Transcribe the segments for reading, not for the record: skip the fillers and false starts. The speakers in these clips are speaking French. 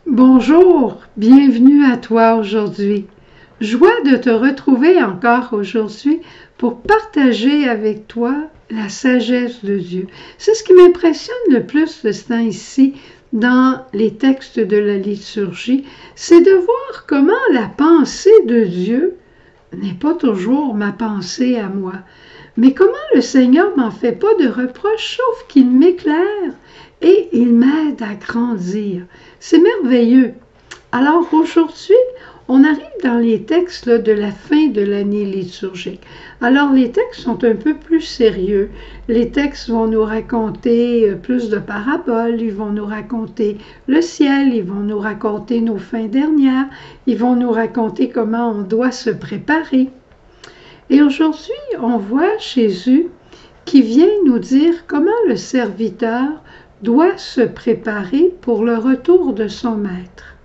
Bonjour, bienvenue à toi aujourd'hui. Joie de te retrouver encore aujourd'hui pour partager avec toi la sagesse de Dieu. C'est ce qui m'impressionne le plus de ce temps ici dans les textes de la liturgie, c'est de voir comment la pensée de Dieu n'est pas toujours ma pensée à moi, mais comment le Seigneur m'en fait pas de reproches, sauf qu'il m'éclaire et il m'aide à grandir. C'est merveilleux. Alors aujourd'hui, on arrive dans les textes de la fin de l'année liturgique. Alors les textes sont un peu plus sérieux. Les textes vont nous raconter plus de paraboles, ils vont nous raconter le ciel, ils vont nous raconter nos fins dernières, ils vont nous raconter comment on doit se préparer. Et aujourd'hui, on voit Jésus qui vient nous dire comment le serviteur doit se préparer pour le retour de son maître.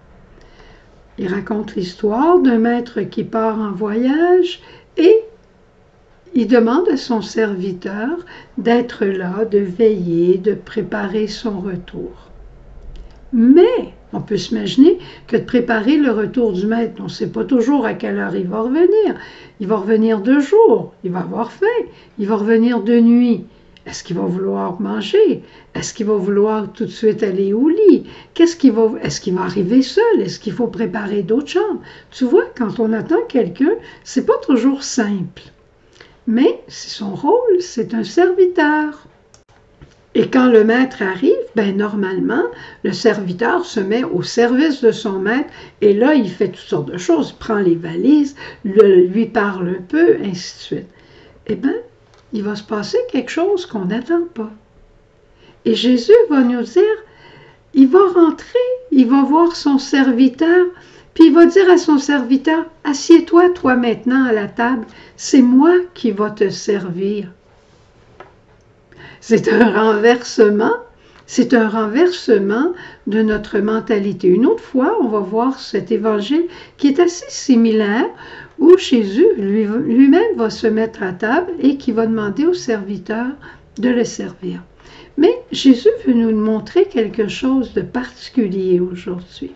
Il raconte l'histoire d'un maître qui part en voyage et il demande à son serviteur d'être là, de veiller, de préparer son retour. Mais on peut s'imaginer que de préparer le retour du maître, on ne sait pas toujours à quelle heure il va revenir. Il va revenir de jour, il va avoir faim, il va revenir de nuit. Est-ce qu'il va vouloir manger? Est-ce qu'il va vouloir tout de suite aller au lit? Est-ce qu'il va arriver seul? Est-ce qu'il faut préparer d'autres chambres? Tu vois, quand on attend quelqu'un, c'est pas toujours simple. Mais son rôle, c'est un serviteur. Et quand le maître arrive, normalement, le serviteur se met au service de son maître et là, il fait toutes sortes de choses. Il prend les valises, lui parle un peu, ainsi de suite. Il va se passer quelque chose qu'on n'attend pas. Et Jésus va nous dire, il va rentrer, il va voir son serviteur, puis il va dire à son serviteur, assieds-toi toi maintenant à la table, c'est moi qui va te servir. C'est un renversement de notre mentalité. Une autre fois, on va voir cet évangile qui est assez similaire, où Jésus lui-même va se mettre à table et qui va demander au serviteur de le servir. Mais Jésus veut nous montrer quelque chose de particulier aujourd'hui.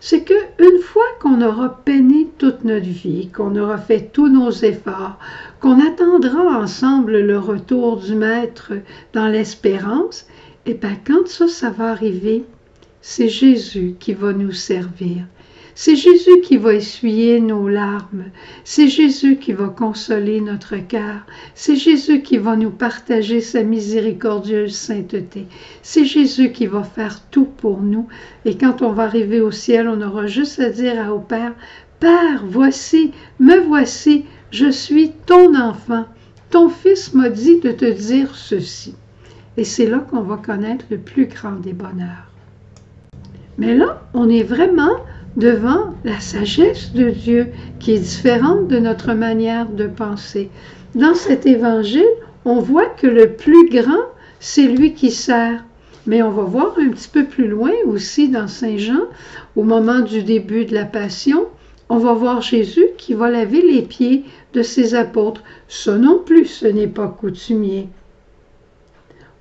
C'est qu'une fois qu'on aura peiné toute notre vie, qu'on aura fait tous nos efforts, qu'on attendra ensemble le retour du Maître dans l'espérance, quand ça va arriver, c'est Jésus qui va nous servir. C'est Jésus qui va essuyer nos larmes. C'est Jésus qui va consoler notre cœur. C'est Jésus qui va nous partager sa miséricordieuse sainteté. C'est Jésus qui va faire tout pour nous. Et quand on va arriver au ciel, on aura juste à dire au Père, « Père, me voici, je suis ton enfant. Ton Fils m'a dit de te dire ceci. » Et c'est là qu'on va connaître le plus grand des bonheurs. Mais là, on est vraiment devant la sagesse de Dieu qui est différente de notre manière de penser. Dans cet évangile, on voit que le plus grand, c'est lui qui sert. Mais on va voir un petit peu plus loin aussi dans Saint Jean, au moment du début de la Passion, on va voir Jésus qui va laver les pieds de ses apôtres. Ça non plus, ce n'est pas coutumier.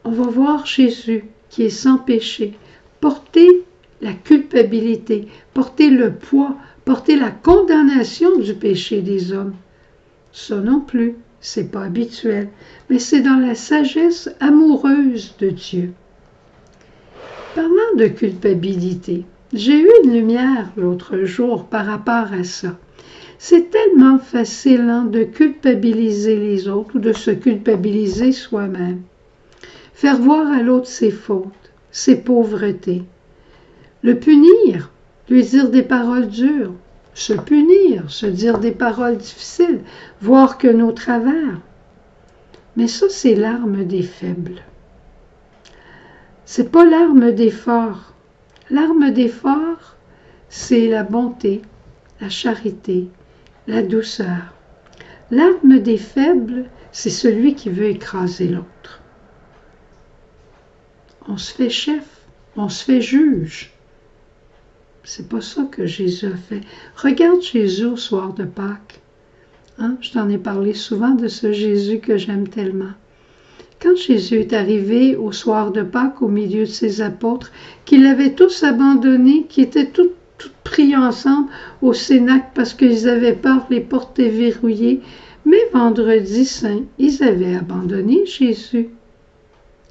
On va voir Jésus qui est sans péché, porter la culpabilité, porter le poids, porter la condamnation du péché des hommes. Ça non plus, c'est pas habituel, mais c'est dans la sagesse amoureuse de Dieu. Parlant de culpabilité, j'ai eu une lumière l'autre jour par rapport à ça. C'est tellement facile de culpabiliser les autres ou de se culpabiliser soi-même. Faire voir à l'autre ses fautes, ses pauvretés. Le punir, lui dire des paroles dures, se punir, se dire des paroles difficiles, voir que nos travers. Mais ça, c'est l'arme des faibles. C'est pas l'arme des forts. L'arme des forts, c'est la bonté, la charité, la douceur. L'arme des faibles, c'est celui qui veut écraser l'autre. On se fait chef, on se fait juge. C'est pas ça que Jésus a fait. Regarde Jésus au soir de Pâques. Je t'en ai parlé souvent de ce Jésus que j'aime tellement. Quand Jésus est arrivé au soir de Pâques au milieu de ses apôtres, qu'ils l'avaient tous abandonné, qui étaient tous pris ensemble au cénacle parce qu'ils avaient peur, les portes étaient verrouillées, mais vendredi saint, ils avaient abandonné Jésus.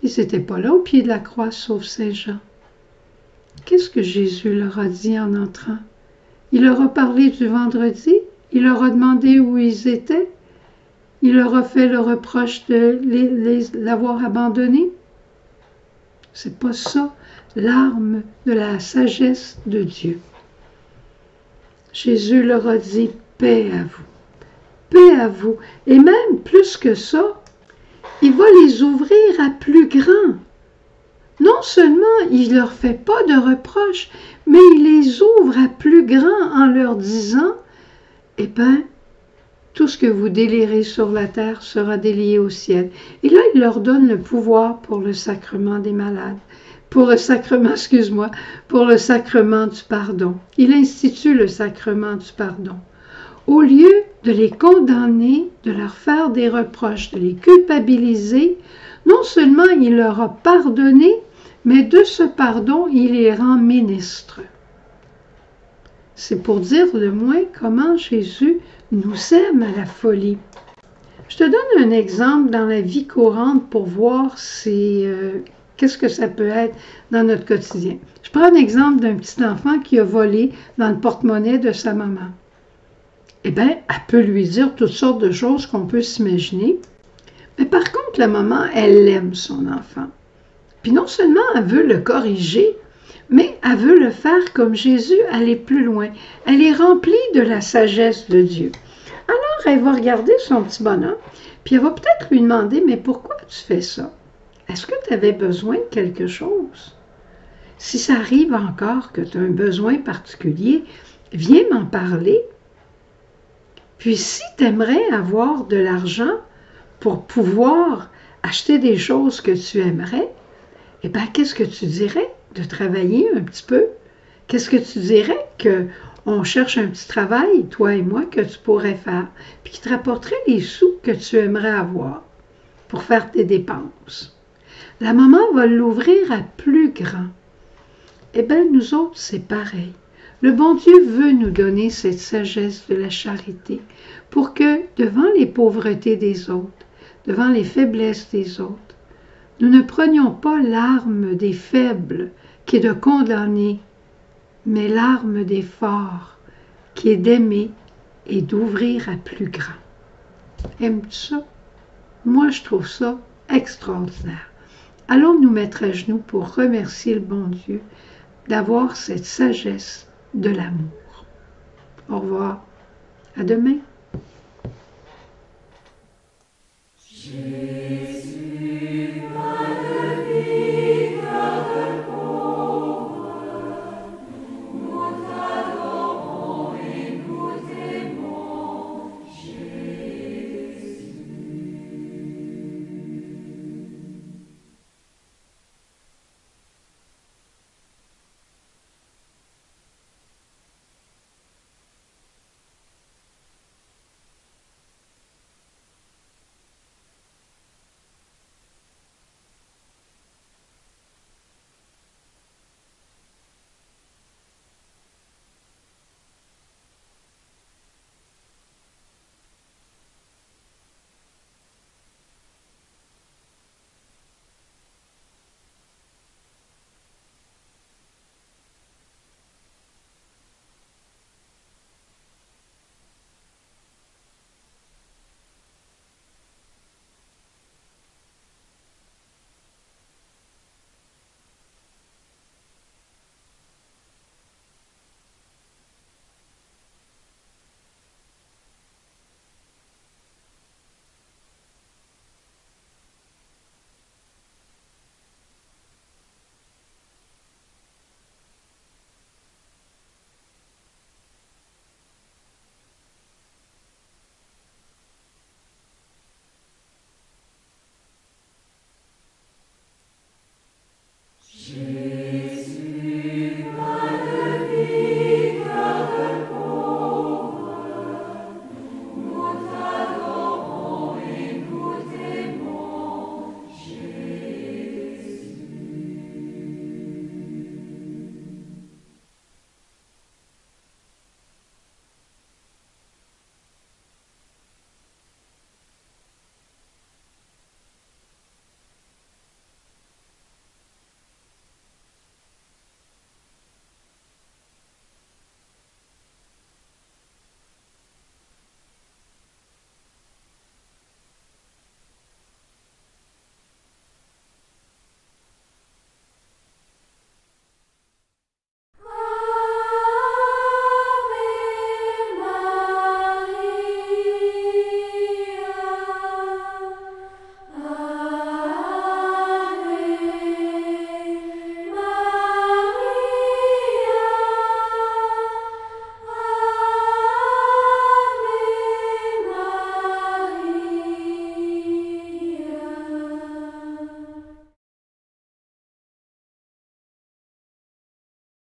Ils n'étaient pas là au pied de la croix, sauf Saint Jean. Qu'est-ce que Jésus leur a dit en entrant? Il leur a parlé du vendredi, il leur a demandé où ils étaient, il leur a fait le reproche de l'avoir abandonné. C'est pas ça, l'arme de la sagesse de Dieu. Jésus leur a dit paix à vous, paix à vous, et même plus que ça, il va les ouvrir à plus grand. Non seulement il ne leur fait pas de reproches, mais il les ouvre à plus grand en leur disant, eh bien, tout ce que vous délirez sur la terre sera délié au ciel. Et là, il leur donne le pouvoir pour le sacrement des malades, pour le sacrement du pardon. Il institue le sacrement du pardon. Au lieu de les condamner, de leur faire des reproches, de les culpabiliser, non seulement il leur a pardonné, mais de ce pardon, il les rend ministres. C'est pour dire le moins comment Jésus nous aime à la folie. Je te donne un exemple dans la vie courante pour voir qu'est-ce que ça peut être dans notre quotidien. Je prends un exemple d'un petit enfant qui a volé dans le porte-monnaie de sa maman. Eh bien, elle peut lui dire toutes sortes de choses qu'on peut s'imaginer. Mais par contre, la maman, elle aime son enfant. Puis non seulement elle veut le corriger, mais elle veut le faire comme Jésus, aller plus loin. Elle est remplie de la sagesse de Dieu. Alors, elle va regarder son petit bonhomme, puis elle va peut-être lui demander, mais pourquoi tu fais ça? Est-ce que tu avais besoin de quelque chose? Si ça arrive encore que tu as un besoin particulier, viens m'en parler. Puis si tu aimerais avoir de l'argent pour pouvoir acheter des choses que tu aimerais, eh bien, qu'est-ce que tu dirais de travailler un petit peu? Qu'est-ce que tu dirais qu'on cherche un petit travail, toi et moi, que tu pourrais faire, puis qui te rapporterait les sous que tu aimerais avoir pour faire tes dépenses? La maman va l'ouvrir à plus grand. Eh bien, nous autres, c'est pareil. Le bon Dieu veut nous donner cette sagesse de la charité pour que, devant les pauvretés des autres, devant les faiblesses des autres, nous ne prenions pas l'arme des faibles qui est de condamner, mais l'arme des forts qui est d'aimer et d'ouvrir à plus grand. Aimes-tu ça? Moi, je trouve ça extraordinaire. Allons nous mettre à genoux pour remercier le bon Dieu d'avoir cette sagesse de l'amour. Au revoir. À demain. Jésus.